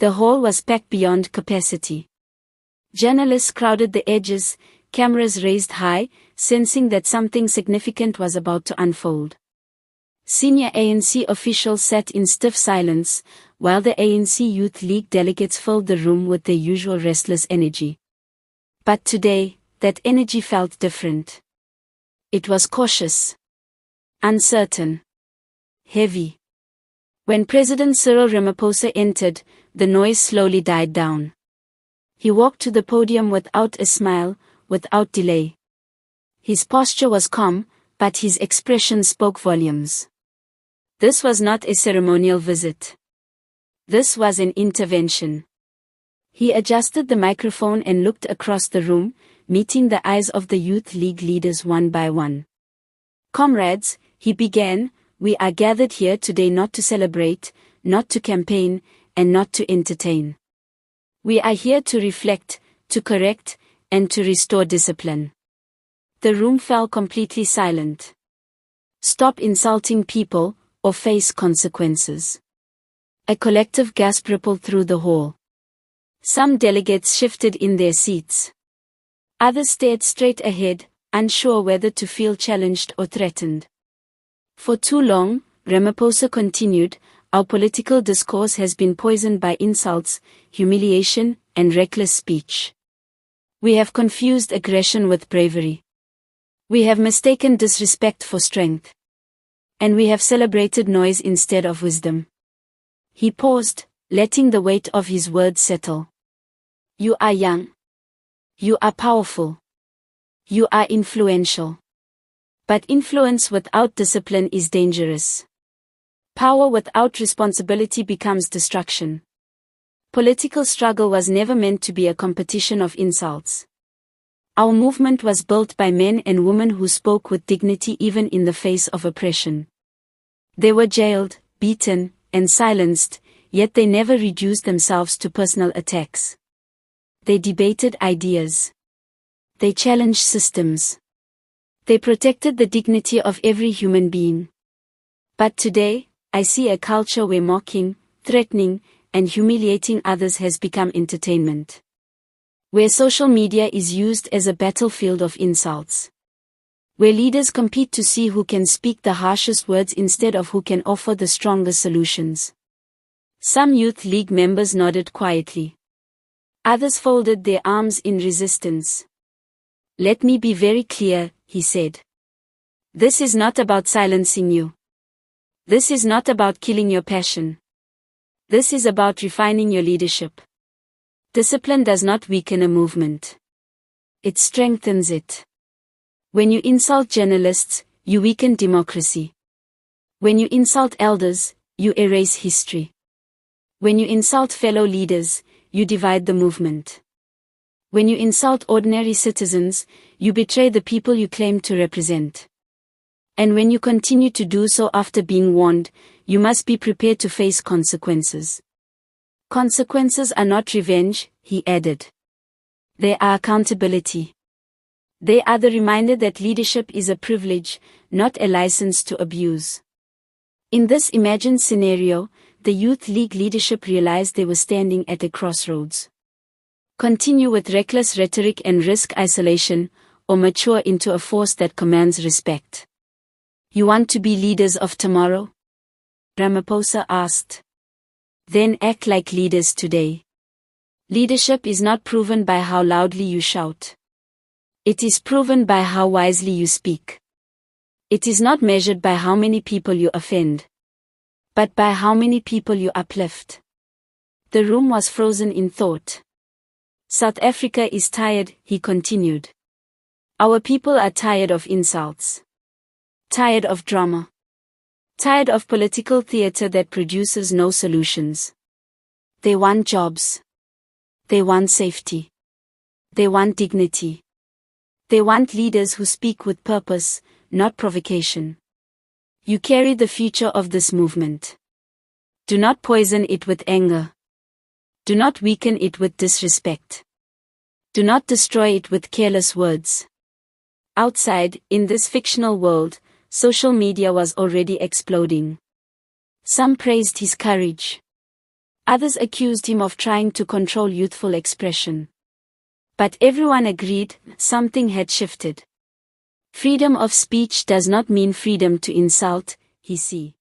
The hall was packed beyond capacity. Journalists crowded the edges, cameras raised high, sensing that something significant was about to unfold. Senior ANC officials sat in stiff silence, while the ANC Youth League delegates filled the room with their usual restless energy. But today, that energy felt different. It was cautious, uncertain, heavy. When President Cyril Ramaphosa entered, the noise slowly died down. He walked to the podium without a smile, without delay. His posture was calm, but his expression spoke volumes. This was not a ceremonial visit. This was an intervention. He adjusted the microphone and looked across the room, meeting the eyes of the Youth League leaders one by one. "Comrades," he began, "we are gathered here today not to celebrate, not to campaign, and not to entertain. We are here to reflect, to correct, and to restore discipline." The room fell completely silent. "Stop insulting people, or face consequences." A collective gasp rippled through the hall. Some delegates shifted in their seats. Others stared straight ahead, unsure whether to feel challenged or threatened. "For too long," Ramaphosa continued, "our political discourse has been poisoned by insults, humiliation, and reckless speech. We have confused aggression with bravery. We have mistaken disrespect for strength. And we have celebrated noise instead of wisdom." He paused, letting the weight of his words settle. "You are young. You are powerful. You are influential. But influence without discipline is dangerous. Power without responsibility becomes destruction. Political struggle was never meant to be a competition of insults. Our movement was built by men and women who spoke with dignity even in the face of oppression. They were jailed, beaten, and silenced, yet they never reduced themselves to personal attacks. They debated ideas. They challenged systems. They protected the dignity of every human being. But today, I see a culture where mocking, threatening, and humiliating others has become entertainment. Where social media is used as a battlefield of insults. Where leaders compete to see who can speak the harshest words instead of who can offer the strongest solutions. Some Youth League members nodded quietly. Others folded their arms in resistance. "Let me be very clear," he said. "This is not about silencing you. This is not about killing your passion. This is about refining your leadership. Discipline does not weaken a movement. It strengthens it. When you insult journalists, you weaken democracy. When you insult elders, you erase history. When you insult fellow leaders, you divide the movement. When you insult ordinary citizens, you betray the people you claim to represent. And when you continue to do so after being warned, you must be prepared to face consequences. Consequences are not revenge," he added. "They are accountability. They are the reminder that leadership is a privilege, not a license to abuse." In this imagined scenario, the Youth League leadership realized they were standing at a crossroads. Continue with reckless rhetoric and risk isolation, or mature into a force that commands respect. "You want to be leaders of tomorrow?" Ramaphosa asked. "Then act like leaders today. Leadership is not proven by how loudly you shout. It is proven by how wisely you speak. It is not measured by how many people you offend, but by how many people you uplift." The room was frozen in thought. "South Africa is tired," he continued. "Our people are tired of insults. Tired of drama. Tired of political theater that produces no solutions. They want jobs. They want safety. They want dignity. They want leaders who speak with purpose, not provocation. You carry the future of this movement. Do not poison it with anger. Do not weaken it with disrespect. Do not destroy it with careless words." Outside, in this fictional world, social media was already exploding. Some praised his courage. Others accused him of trying to control youthful expression. But everyone agreed something had shifted. Freedom of speech does not mean freedom to insult, he said.